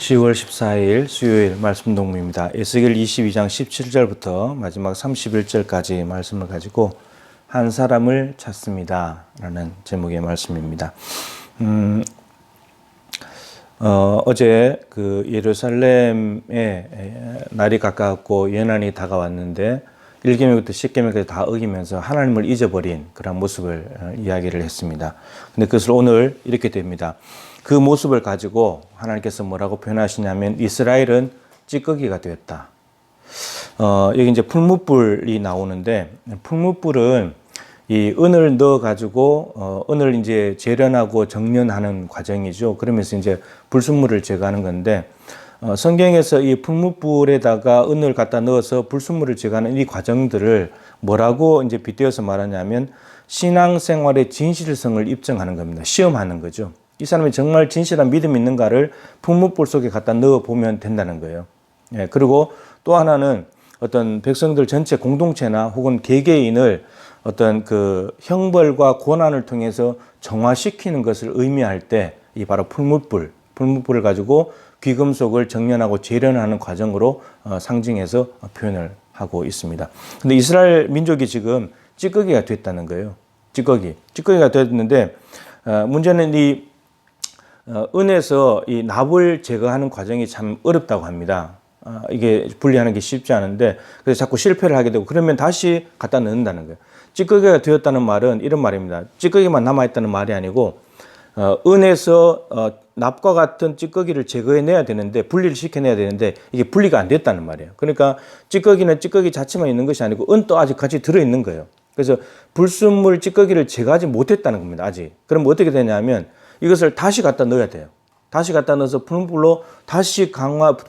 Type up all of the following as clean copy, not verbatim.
10월 14일 수요일 말씀 동무입니다. 에스겔 22장 17절부터 마지막 31절까지 말씀을 가지고 한 사람을 찾습니다 라는 제목의 말씀입니다. 어제 그 예루살렘의 날이 가까웠고 연한이 다가왔는데 1계명부터 10계명까지 다 어기면서 하나님을 잊어버린 그런 모습을 이야기를 했습니다. 근데 그것을 오늘 이렇게 됩니다. 그 모습을 가지고 하나님께서 뭐라고 표현하시냐면 이스라엘은 찌꺼기가 되었다. 여기 이제 풀무불이 나오는데 풀무불은 이 은을 넣어 가지고 은을 이제 재련하고 정련하는 과정이죠. 그러면서 이제 불순물을 제거하는 건데 성경에서 이 풀무불에다가 은을 갖다 넣어서 불순물을 제거하는 이 과정들을 뭐라고 이제 빗대어서 말하냐면 신앙생활의 진실성을 입증하는 겁니다. 시험하는 거죠. 이 사람이 정말 진실한 믿음이 있는가를 풀무불 속에 갖다 넣어 보면 된다는 거예요. 예, 그리고 또 하나는 어떤 백성들 전체 공동체나 혹은 개개인을 어떤 그 형벌과 고난을 통해서 정화시키는 것을 의미할 때 이 바로 풀무불을 가지고 귀금속을 정련하고 재련하는 과정으로 상징해서 표현을 하고 있습니다. 근데 이스라엘 민족이 지금 찌꺼기가 됐다는 거예요. 찌꺼기가 됐는데 문제는 이 은에서 이 납을 제거하는 과정이 참 어렵다고 합니다. 이게 분리하는 게 쉽지 않은데 그래서 자꾸 실패를 하게 되고 그러면 다시 갖다 넣는다는 거예요. 찌꺼기가 되었다는 말은 이런 말입니다. 찌꺼기만 남아있다는 말이 아니고 은에서 납과 같은 찌꺼기를 제거해내야 되는데 분리를 시켜내야 되는데 이게 분리가 안 됐다는 말이에요. 그러니까 찌꺼기는 찌꺼기 자체만 있는 것이 아니고 은도 아직 같이 들어있는 거예요. 그래서 불순물 찌꺼기를 제거하지 못했다는 겁니다. 아직. 그럼 어떻게 되냐면 이것을 다시 갖다 넣어야 돼요. 다시 갖다 넣어서 풀무불로 다시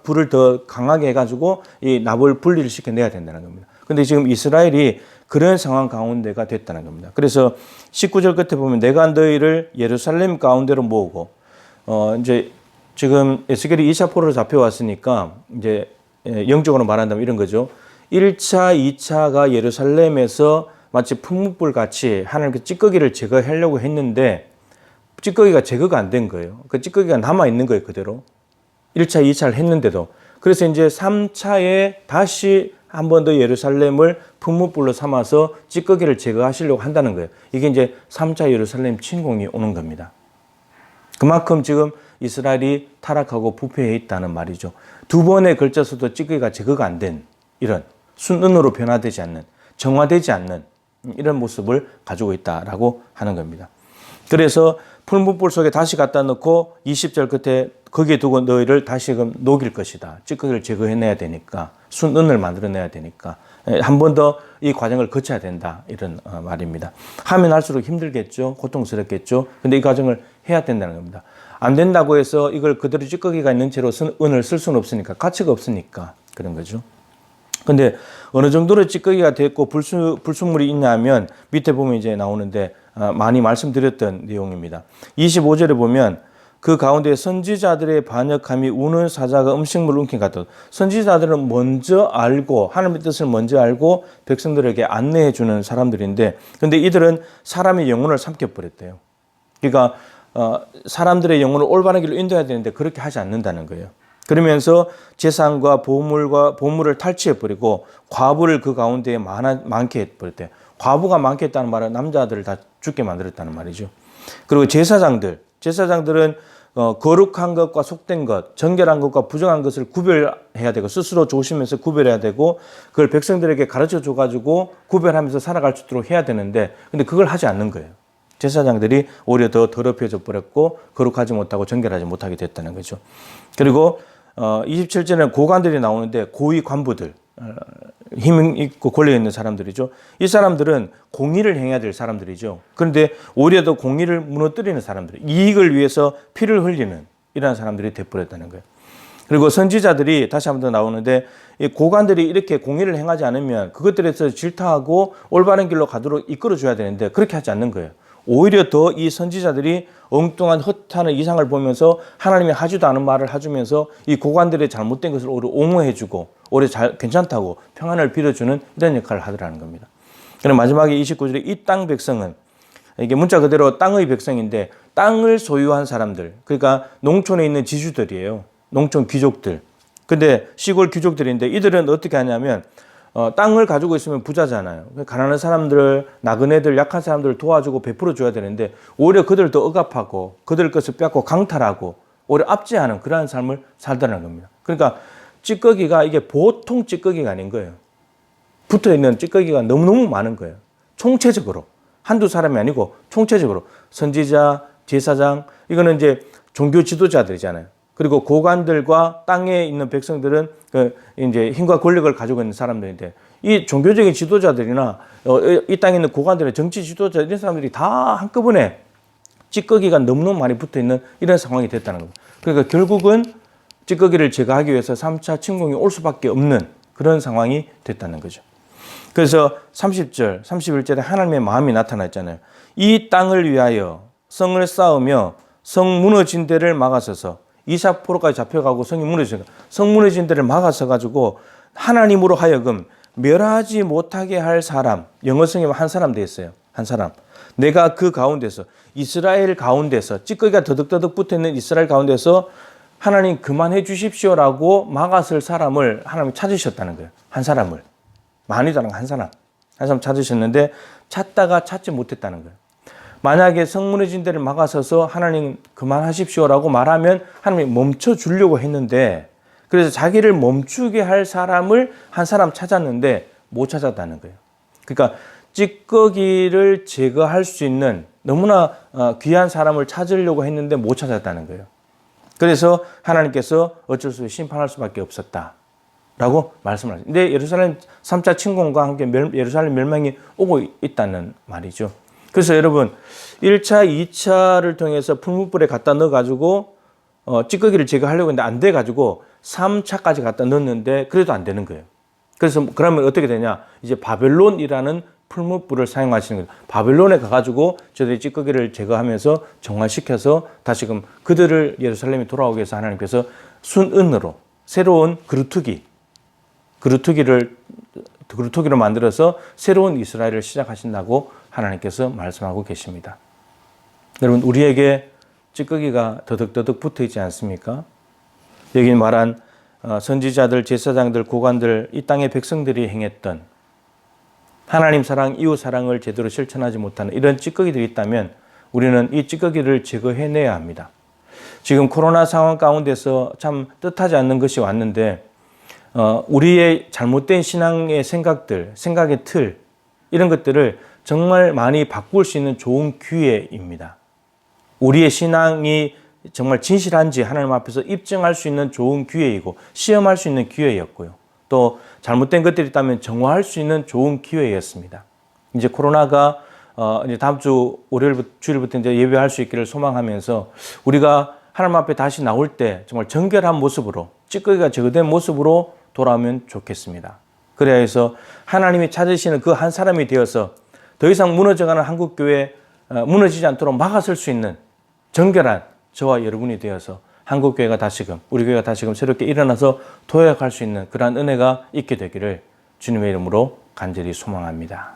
불을 더 강하게 해가지고 이 납을 분리를 시켜내야 된다는 겁니다. 근데 지금 이스라엘이 그런 상황 가운데가 됐다는 겁니다. 그래서 19절 끝에 보면 내가 너희를 예루살렘 가운데로 모으고 이제 지금 에스겔이 2차 포로로 잡혀왔으니까 이제 영적으로 말한다면 이런 거죠. 1차, 2차가 예루살렘에서 마치 풀무불 같이 하나님께 찌꺼기를 제거하려고 했는데 찌꺼기가 제거가 안 된 거예요. 그 찌꺼기가 남아있는 거예요, 그대로. 1차, 2차를 했는데도. 그래서 이제 3차에 다시 한 번 더 예루살렘을 풀무불로 삼아서 찌꺼기를 제거하시려고 한다는 거예요. 이게 이제 3차 예루살렘 침공이 오는 겁니다. 그만큼 지금 이스라엘이 타락하고 부패해 있다는 말이죠. 두 번에 걸쳐서도 찌꺼기가 제거가 안 된 이런 순은으로 변화되지 않는, 정화되지 않는 이런 모습을 가지고 있다라고 하는 겁니다. 그래서 풀무불 속에 다시 갖다 넣고 20절 끝에 거기에 두고 너희를 다시금 녹일 것이다. 찌꺼기를 제거해내야 되니까 순은을 만들어내야 되니까 한 번 더 이 과정을 거쳐야 된다. 이런 말입니다. 하면 할수록 힘들겠죠. 고통스럽겠죠. 근데 이 과정을 해야 된다는 겁니다. 안 된다고 해서 이걸 그대로 찌꺼기가 있는 채로 은을 쓸 수는 없으니까 가치가 없으니까 그런 거죠. 근데 어느 정도로 찌꺼기가 됐고 불순물이 있냐면 밑에 보면 이제 나오는데 많이 말씀드렸던 내용입니다. 25절에 보면 그 가운데 선지자들의 반역함이 우는 사자가 음식물을 움킨 같다. 선지자들은 먼저 알고 하나님의 뜻을 먼저 알고 백성들에게 안내해 주는 사람들인데 근데 이들은 사람의 영혼을 삼켜버렸대요. 그러니까 사람들의 영혼을 올바른 길로 인도해야 되는데 그렇게 하지 않는다는 거예요. 그러면서 재산과 보물을 탈취해버리고 과부를 그 가운데 많게 해버렸대요. 과부가 많게 했다는 말은 남자들을 다 죽게 만들었다는 말이죠. 그리고 제사장들은 거룩한 것과 속된 것, 정결한 것과 부정한 것을 구별해야 되고 스스로 조심해서 구별해야 되고 그걸 백성들에게 가르쳐 줘가지고 구별하면서 살아갈 수 있도록 해야 되는데 근데 그걸 하지 않는 거예요. 제사장들이 오히려 더 더럽혀져 버렸고 거룩하지 못하고 정결하지 못하게 됐다는 거죠. 그리고 27절에는 고관들이 나오는데 고위 관부들, 힘 있고 권력 있는 사람들이죠. 이 사람들은 공의를 행해야 될 사람들이죠. 그런데 오히려 더 공의를 무너뜨리는 사람들, 이익을 위해서 피를 흘리는 이런 사람들이 돼버렸다는 거예요. 그리고 선지자들이 다시 한 번 더 나오는데 이 고관들이 이렇게 공의를 행하지 않으면 그것들에서 질타하고 올바른 길로 가도록 이끌어줘야 되는데 그렇게 하지 않는 거예요. 오히려 더 이 선지자들이 엉뚱한 허탄의 이상을 보면서 하나님이 하지도 않은 말을 해주면서 이 고관들의 잘못된 것을 오히려 옹호해주고 오히려 괜찮다고 평안을 빌어주는 이런 역할을 하더라는 겁니다. 그럼 마지막에 29절에 이 땅 백성은 이게 문자 그대로 땅의 백성인데 땅을 소유한 사람들, 그러니까 농촌에 있는 지주들이에요. 농촌 귀족들. 근데 시골 귀족들인데 이들은 어떻게 하냐면 땅을 가지고 있으면 부자잖아요. 가난한 사람들, 나그네들, 약한 사람들을 도와주고 베풀어 줘야 되는데 오히려 그들을 더 억압하고 그들 것을 뺏고 강탈하고 오히려 압제하는 그러한 삶을 살더라는 겁니다. 그러니까 찌꺼기가 이게 보통 찌꺼기가 아닌 거예요. 붙어있는 찌꺼기가 너무너무 많은 거예요. 총체적으로. 한두 사람이 아니고 총체적으로. 선지자, 제사장, 이거는 이제 종교 지도자들이잖아요. 그리고 고관들과 땅에 있는 백성들은 이제 힘과 권력을 가지고 있는 사람들인데 이 종교적인 지도자들이나 이 땅에 있는 고관들의 정치 지도자 이런 사람들이 다 한꺼번에 찌꺼기가 너무너무 많이 붙어 있는 이런 상황이 됐다는 겁니다. 그러니까 결국은 찌꺼기를 제거하기 위해서 3차 침공이 올 수밖에 없는 그런 상황이 됐다는 거죠. 그래서 30절, 31절에 하나님의 마음이 나타났잖아요. 이 땅을 위하여 성을 쌓으며 성 무너진 데를 막아서서 이삭 포로까지 잡혀가고 성이 무너지니까 성 무너진 데를 막아서 가지고 하나님으로 하여금 멸하지 못하게 할 사람, 영어성에 한 사람 돼 있어요. 한 사람. 내가 그 가운데서 이스라엘 가운데서 찌꺼기가 더덕더덕 붙어있는 이스라엘 가운데서 하나님 그만해 주십시오라고 막았을 사람을 하나님이 찾으셨다는 거예요. 한 사람을. 많이도 아니고 한 사람 찾으셨는데 찾다가 찾지 못했다는 거예요. 만약에 성 무너진 데를 막아서서 하나님 그만하십시오라고 말하면 하나님이 멈춰 주려고 했는데 그래서 자기를 멈추게 할 사람을 한 사람 찾았는데 못 찾았다는 거예요. 그러니까 찌꺼기를 제거할 수 있는 너무나 귀한 사람을 찾으려고 했는데 못 찾았다는 거예요. 그래서 하나님께서 어쩔 수 없이 심판할 수밖에 없었다. 라고 말씀을 하셨습니다. 근데 예루살렘 3차 침공과 함께 예루살렘 멸망이 오고 있다는 말이죠. 그래서 여러분 1차, 2차를 통해서 풀무불에 갖다 넣어가지고 찌꺼기를 제거하려고 했는데 안 돼가지고 3차까지 갖다 넣었는데 그래도 안 되는 거예요. 그래서 그러면 어떻게 되냐? 이제 바벨론이라는 풀무불을 사용하시는 거예요. 바벨론에 가가지고 저들이 찌꺼기를 제거하면서 정화시켜서 다시금 그들을 예루살렘에 돌아오게 해서 하나님께서 순은으로 새로운 그루터기로 만들어서 새로운 이스라엘을 시작하신다고 하나님께서 말씀하고 계십니다. 여러분 우리에게 찌꺼기가 더덕더덕 붙어 있지 않습니까? 여기 말한 선지자들, 제사장들, 고관들, 이 땅의 백성들이 행했던 하나님 사랑, 이웃 사랑을 제대로 실천하지 못하는 이런 찌꺼기들이 있다면 우리는 이 찌꺼기를 제거해내야 합니다. 지금 코로나 상황 가운데서 참 뜻하지 않는 것이 왔는데 우리의 잘못된 신앙의 생각들, 생각의 틀 이런 것들을 정말 많이 바꿀 수 있는 좋은 기회입니다. 우리의 신앙이 정말 진실한지 하나님 앞에서 입증할 수 있는 좋은 기회이고 시험할 수 있는 기회였고요. 또 잘못된 것들이 있다면 정화할 수 있는 좋은 기회였습니다. 이제 코로나가 이제 다음 주 주일부터 이제 예배할 수 있기를 소망하면서 우리가 하나님 앞에 다시 나올 때 정말 정결한 모습으로 찌꺼기가 제거된 모습으로 돌아오면 좋겠습니다. 그래야 해서 하나님이 찾으시는 그 한 사람이 되어서 더 이상 무너져가는 한국교회 무너지지 않도록 막아설 수 있는 정결한 저와 여러분이 되어서 한국교회가 다시금 우리 교회가 다시금 새롭게 일어나서 도약할 수 있는 그러한 은혜가 있게 되기를 주님의 이름으로 간절히 소망합니다.